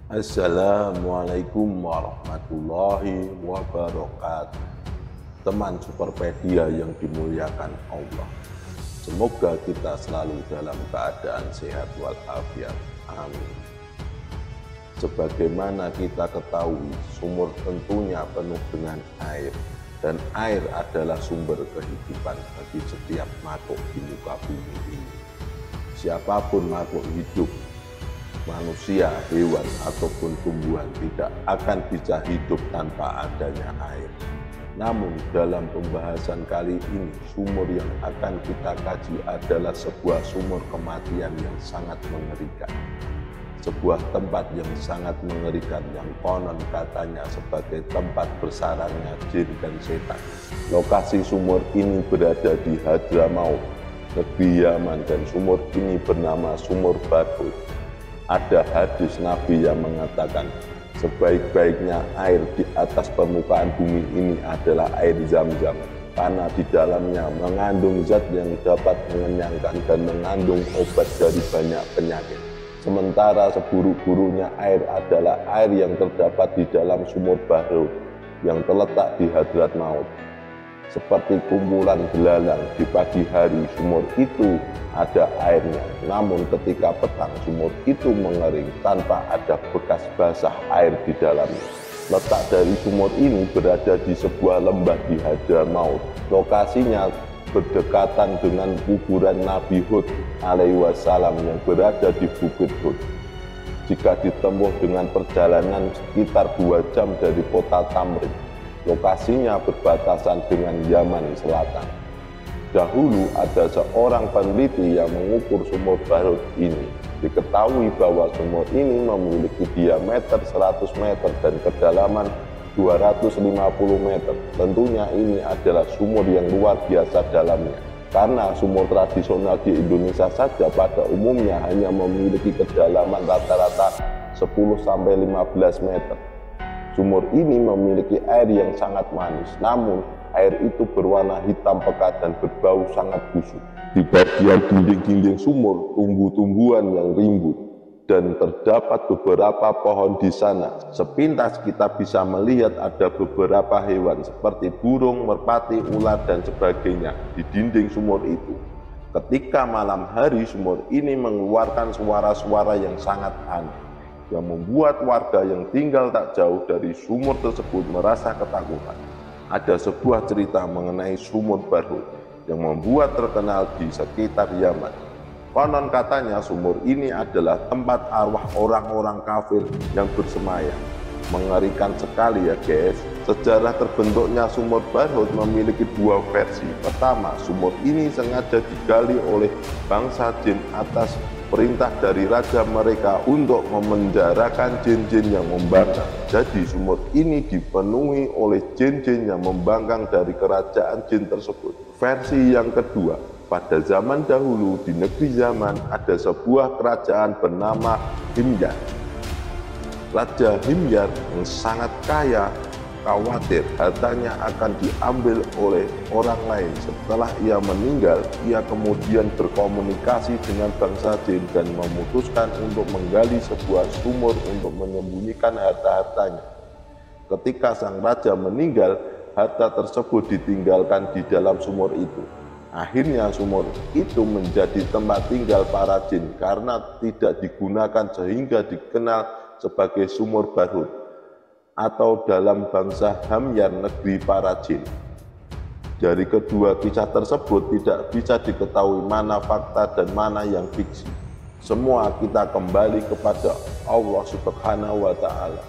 Assalamualaikum warahmatullahi wabarakatuh. Teman Superpedia yang dimuliakan Allah, semoga kita selalu dalam keadaan sehat walafiat. Amin. Sebagaimana kita ketahui, sumur tentunya penuh dengan air, dan air adalah sumber kehidupan bagi setiap makhluk di muka bumi ini. Siapapun makhluk hidup, manusia, hewan, ataupun tumbuhan tidak akan bisa hidup tanpa adanya air. Namun dalam pembahasan kali ini, sumur yang akan kita kaji adalah sebuah sumur kematian yang sangat mengerikan. Sebuah tempat yang sangat mengerikan yang konon katanya sebagai tempat bersarangnya jin dan setan. Lokasi sumur ini berada di Hadramaut, negeri Yaman, dan sumur ini bernama Sumur Barhut. Ada hadis Nabi yang mengatakan sebaik-baiknya air di atas permukaan bumi ini adalah air Zam-Zam, karena di dalamnya mengandung zat yang dapat mengenyangkan dan mengandung obat dari banyak penyakit. Sementara seburuk-buruknya air adalah air yang terdapat di dalam Sumur Barhut yang terletak di Hadrat Maut. Seperti kumpulan belalang, di pagi hari sumur itu ada airnya, namun ketika petang sumur itu mengering tanpa ada bekas basah air di dalamnya. Letak dari sumur ini berada di sebuah lembah di Hadramaut. Lokasinya berdekatan dengan kuburan Nabi Hud alaihi wassalam yang berada di Bukit Hud. Jika ditempuh dengan perjalanan sekitar 2 jam dari kota Tamrin, lokasinya berbatasan dengan Yaman Selatan. Dahulu ada seorang peneliti yang mengukur sumur Barhut ini. Diketahui bahwa sumur ini memiliki diameter 100 meter dan kedalaman 250 meter. Tentunya ini adalah sumur yang luar biasa dalamnya, karena sumur tradisional di Indonesia saja pada umumnya hanya memiliki kedalaman rata-rata 10-15 meter. Sumur ini memiliki air yang sangat manis, namun air itu berwarna hitam pekat dan berbau sangat busuk. Di bagian dinding-dinding sumur tumbuh tumbuhan yang rimbun, dan terdapat beberapa pohon di sana. Sepintas kita bisa melihat ada beberapa hewan seperti burung, merpati, ular, dan sebagainya di dinding sumur itu. Ketika malam hari, sumur ini mengeluarkan suara-suara yang sangat aneh, yang membuat warga yang tinggal tak jauh dari sumur tersebut merasa ketakutan. Ada sebuah cerita mengenai Sumur Barhut yang membuat terkenal di sekitar Yaman. Konon katanya sumur ini adalah tempat arwah orang-orang kafir yang bersemayam. Mengerikan sekali ya guys. Sejarah terbentuknya Sumur Barhut memiliki 2 versi. Pertama, sumur ini sengaja digali oleh bangsa jin atas perintah dari raja mereka untuk memenjarakan jin-jin yang membangkang. Jadi sumur ini dipenuhi oleh jin-jin yang membangkang dari kerajaan jin tersebut. Versi yang kedua, pada zaman dahulu di negeri Yaman ada sebuah kerajaan bernama Himyar. Raja Himyar yang sangat kaya khawatir hartanya akan diambil oleh orang lain. Setelah ia meninggal, ia kemudian berkomunikasi dengan bangsa jin dan memutuskan untuk menggali sebuah sumur untuk menyembunyikan harta-hartanya. Ketika sang raja meninggal, harta tersebut ditinggalkan di dalam sumur itu. Akhirnya sumur itu menjadi tempat tinggal para jin karena tidak digunakan sehingga dikenal sebagai Sumur Barhut, atau dalam bangsa Hamyar negeri para jin. Dari kedua kisah tersebut tidak bisa diketahui mana fakta dan mana yang fiksi. Semua kita kembali kepada Allah Subhanahu wa Ta'ala.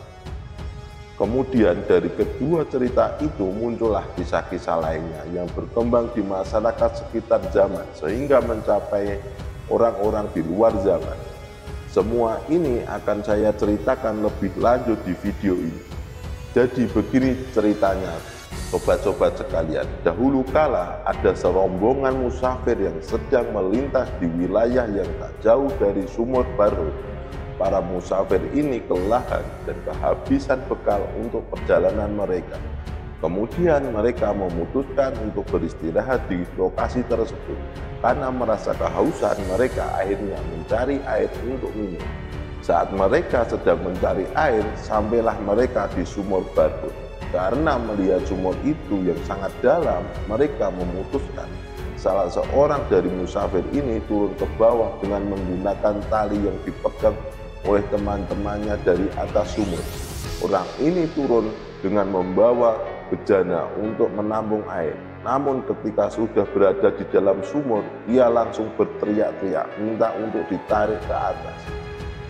Kemudian dari kedua cerita itu muncullah kisah-kisah lainnya yang berkembang di masyarakat sekitar zaman sehingga mencapai orang-orang di luar zaman. Semua ini akan saya ceritakan lebih lanjut di video ini. Jadi begini ceritanya, sobat-sobat sekalian. Dahulu kala ada serombongan musafir yang sedang melintas di wilayah yang tak jauh dari Sumur Barhut. Para musafir ini kelelahan dan kehabisan bekal untuk perjalanan mereka. Kemudian mereka memutuskan untuk beristirahat di lokasi tersebut. Karena merasa kehausan, mereka akhirnya mencari air untuk minum. Saat mereka sedang mencari air, sampailah mereka di sumur Barhut. Karena melihat sumur itu yang sangat dalam, mereka memutuskan salah seorang dari musafir ini turun ke bawah dengan menggunakan tali yang dipegang oleh teman-temannya dari atas sumur. Orang ini turun dengan membawa bejana untuk menampung air. Namun ketika sudah berada di dalam sumur, ia langsung berteriak-teriak minta untuk ditarik ke atas.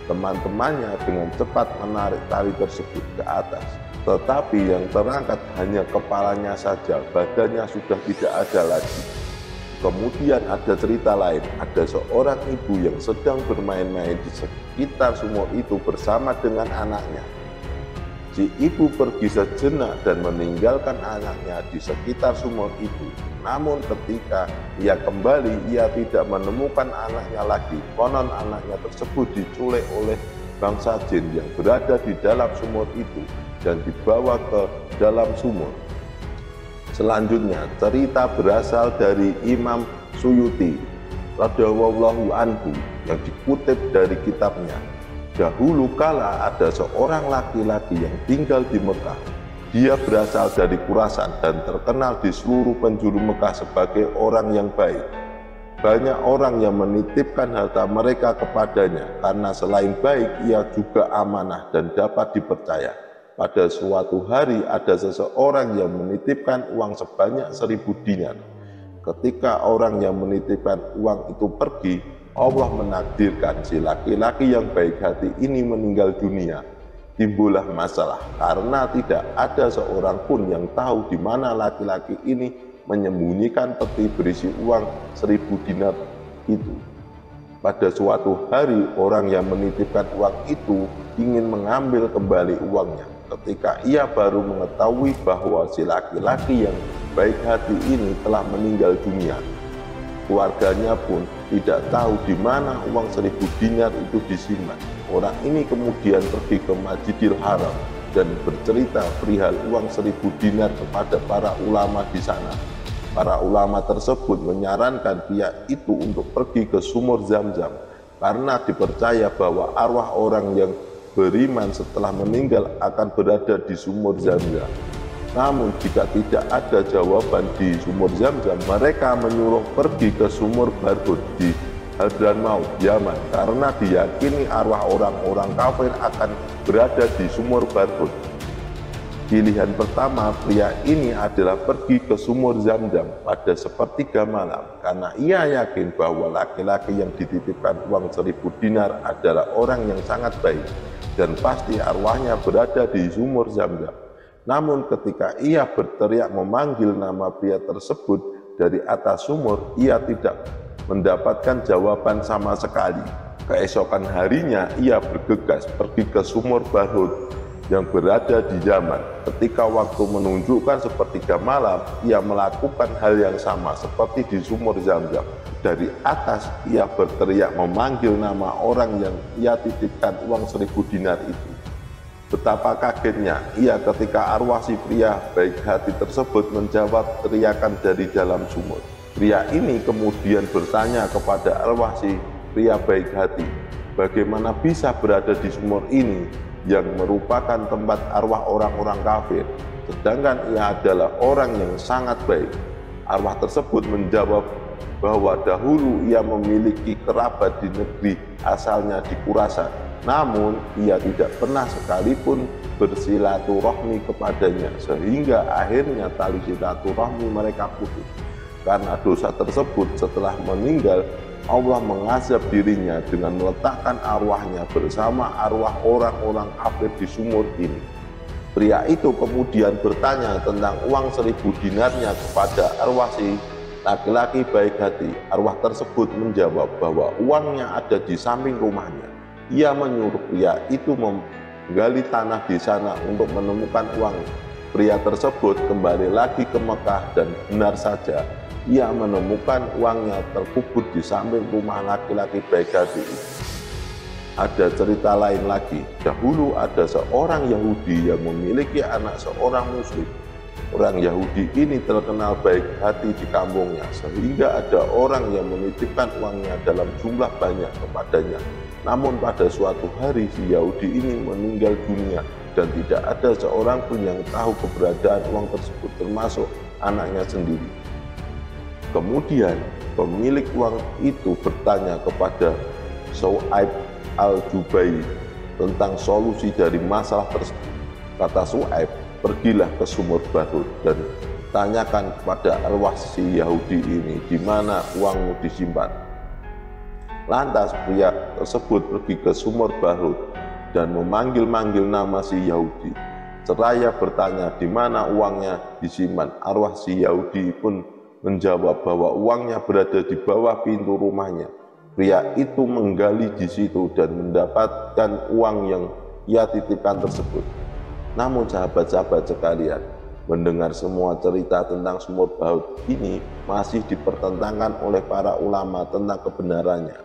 Teman-temannya dengan cepat menarik tali tersebut ke atas. Tetapi yang terangkat hanya kepalanya saja, badannya sudah tidak ada lagi. Kemudian ada cerita lain, ada seorang ibu yang sedang bermain-main di sekitar sumur itu bersama dengan anaknya. Si ibu pergi sejenak dan meninggalkan anaknya di sekitar sumur itu. Namun ketika ia kembali, ia tidak menemukan anaknya lagi. Konon anaknya tersebut diculik oleh bangsa jin yang berada di dalam sumur itu dan dibawa ke dalam sumur. Selanjutnya, cerita berasal dari Imam Suyuti radhiyallahu anhu yang dikutip dari kitabnya. Dahulu kala ada seorang laki-laki yang tinggal di Mekah. Dia berasal dari Khurasan dan terkenal di seluruh penjuru Mekah sebagai orang yang baik. Banyak orang yang menitipkan harta mereka kepadanya karena selain baik, ia juga amanah dan dapat dipercaya. Pada suatu hari ada seseorang yang menitipkan uang sebanyak 1000 dinar. Ketika orang yang menitipkan uang itu pergi, Allah menakdirkan si laki-laki yang baik hati ini meninggal dunia. Timbullah masalah karena tidak ada seorang pun yang tahu di mana laki-laki ini menyembunyikan peti berisi uang 1000 dinar itu. Pada suatu hari orang yang menitipkan uang itu ingin mengambil kembali uangnya. Ketika ia baru mengetahui bahwa si laki-laki yang baik hati ini telah meninggal dunia. Keluarganya pun tidak tahu di mana uang 1000 dinar itu disimpan. Orang ini kemudian pergi ke Masjidil Haram dan bercerita perihal uang 1000 dinar kepada para ulama di sana. Para ulama tersebut menyarankan pria itu untuk pergi ke sumur Zam-Zam karena dipercaya bahwa arwah orang yang beriman setelah meninggal akan berada di sumur Zam-Zam. Namun jika tidak ada jawaban di sumur Zam-Zam, mereka menyuruh pergi ke sumur Barhut di Hadramaut, Yaman, karena diyakini arwah orang-orang kafir akan berada di sumur Barhut. Pilihan pertama pria ini adalah pergi ke sumur Zam-Zam pada sepertiga malam, karena ia yakin bahwa laki-laki yang dititipkan uang 1000 dinar adalah orang yang sangat baik, dan pasti arwahnya berada di sumur Zam-Zam. Namun ketika ia berteriak memanggil nama pria tersebut dari atas sumur, ia tidak mendapatkan jawaban sama sekali. Keesokan harinya ia bergegas pergi ke sumur Barhut yang berada di Yaman. Ketika waktu menunjukkan sepertiga malam, ia melakukan hal yang sama seperti di sumur Zam-Zam. Dari atas ia berteriak memanggil nama orang yang ia titipkan uang 1000 dinar itu. Betapa kagetnya ia ketika arwah si pria baik hati tersebut menjawab teriakan dari dalam sumur. Pria ini kemudian bertanya kepada arwah si pria baik hati, bagaimana bisa berada di sumur ini yang merupakan tempat arwah orang-orang kafir, sedangkan ia adalah orang yang sangat baik. Arwah tersebut menjawab bahwa dahulu ia memiliki kerabat di negeri asalnya di Khurasan. Namun ia tidak pernah sekalipun bersilaturahmi kepadanya, sehingga akhirnya tali silaturahmi mereka putus. Karena dosa tersebut setelah meninggal, Allah mengazab dirinya dengan meletakkan arwahnya bersama arwah orang-orang kafir di sumur ini. Pria itu kemudian bertanya tentang uang 1000 dinarnya kepada arwah si laki-laki baik hati. Arwah tersebut menjawab bahwa uangnya ada di samping rumahnya. Ia menyuruh pria itu menggali tanah di sana untuk menemukan uang. Pria tersebut kembali lagi ke Mekah dan benar saja ia menemukan uangnya terkubur di samping rumah laki-laki baik hati itu. Ada cerita lain lagi. Dahulu ada seorang Yahudi yang memiliki anak seorang Muslim. Orang Yahudi ini terkenal baik hati di kampungnya, sehingga ada orang yang menitipkan uangnya dalam jumlah banyak kepadanya. Namun pada suatu hari si Yahudi ini meninggal dunia dan tidak ada seorang pun yang tahu keberadaan uang tersebut termasuk anaknya sendiri. Kemudian pemilik uang itu bertanya kepada Su'aib al-Jubai tentang solusi dari masalah tersebut. Kata Su'aib, "Pergilah ke sumur Barhut dan tanyakan kepada arwah si Yahudi ini di mana uangmu disimpan." Lantas pria tersebut pergi ke sumur Barhut dan memanggil-manggil nama si Yahudi. Seraya bertanya di mana uangnya disimpan. Arwah si Yahudi pun menjawab bahwa uangnya berada di bawah pintu rumahnya. Pria itu menggali di situ dan mendapatkan uang yang ia titipkan tersebut. Namun sahabat-sahabat sekalian, mendengar semua cerita tentang sumur Barhut ini masih dipertentangkan oleh para ulama tentang kebenarannya.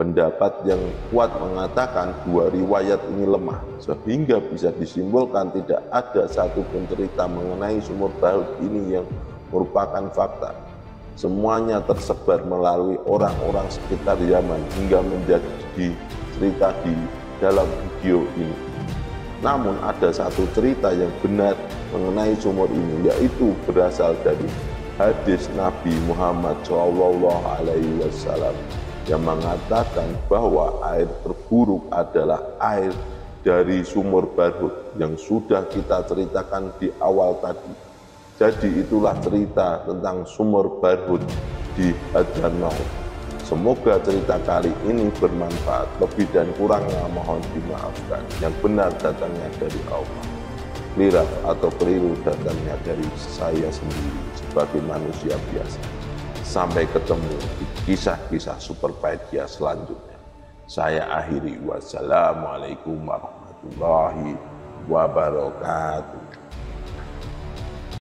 Pendapat yang kuat mengatakan dua riwayat ini lemah, sehingga bisa disimpulkan tidak ada satupun cerita mengenai sumur Barhut ini yang merupakan fakta. Semuanya tersebar melalui orang-orang sekitar Yaman hingga menjadi cerita di dalam video ini. Namun ada satu cerita yang benar mengenai sumur ini, yaitu berasal dari hadis Nabi Muhammad SAW yang mengatakan bahwa air terburuk adalah air dari sumur Barhut yang sudah kita ceritakan di awal tadi. Jadi itulah cerita tentang sumur Barhut di Hadramaut. Semoga cerita kali ini bermanfaat. Lebih dan kurangnya mohon dimaafkan. Yang benar datangnya dari Allah. Khilaf atau keliru datangnya dari saya sendiri sebagai manusia biasa. Sampai ketemu di kisah-kisah super bahagia selanjutnya. Saya akhiri. Wassalamualaikum warahmatullahi wabarakatuh.